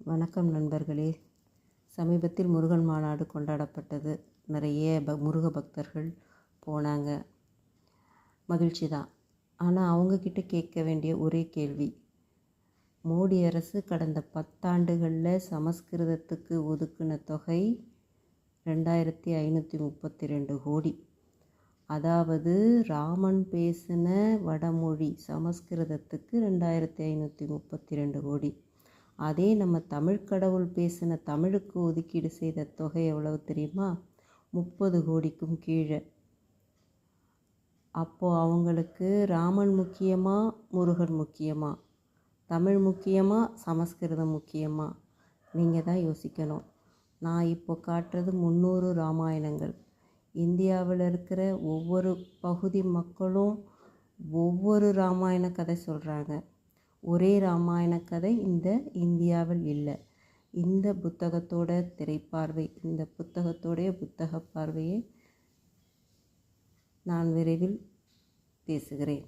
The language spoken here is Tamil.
வணக்கம் நண்பர்களே. சமீபத்தில் முருகன் மாநாடு கொண்டாடப்பட்டது. நிறைய முருக பக்தர்கள் போனாங்க. மகிழ்ச்சி தான். ஆனால் அவங்கக்கிட்ட கேட்க வேண்டிய ஒரே கேள்வி, மோடி அரசு கடந்த 10 ஆண்டுகளில் சமஸ்கிருதத்துக்கு ஒதுக்கின தொகை 2532 கோடி. அதாவது ராமன் பேசின வடமொழி சமஸ்கிருதத்துக்கு 2532 கோடி. அதே நம்ம தமிழ் கடவுள் பேசின தமிழுக்கு ஒதுக்கீடு செய்த தொகை எவ்வளவு தெரியுமா? 30 கோடிக்கும் கீழே. அப்போது அவங்களுக்கு ராமன் முக்கியமா, முருகன் முக்கியமா, தமிழ் முக்கியமா, சமஸ்கிருதம் முக்கியமா? நீங்கள் தான் யோசிக்கணும். நான் இப்போ காட்டுறது 300 ராமாயணங்கள். இந்தியாவில் இருக்கிற ஒவ்வொரு பகுதி மக்களும் ஒவ்வொரு ராமாயண கதை சொல்கிறாங்க. ஒரே ராமாயண கதை இந்த இந்தியாவில் இல்லை. இந்த புத்தகத்தோட திரைப்பார்வை, இந்த புத்தகத்தோடைய புத்தக பார்வையை நான் விரைவில் பேசுகிறேன்.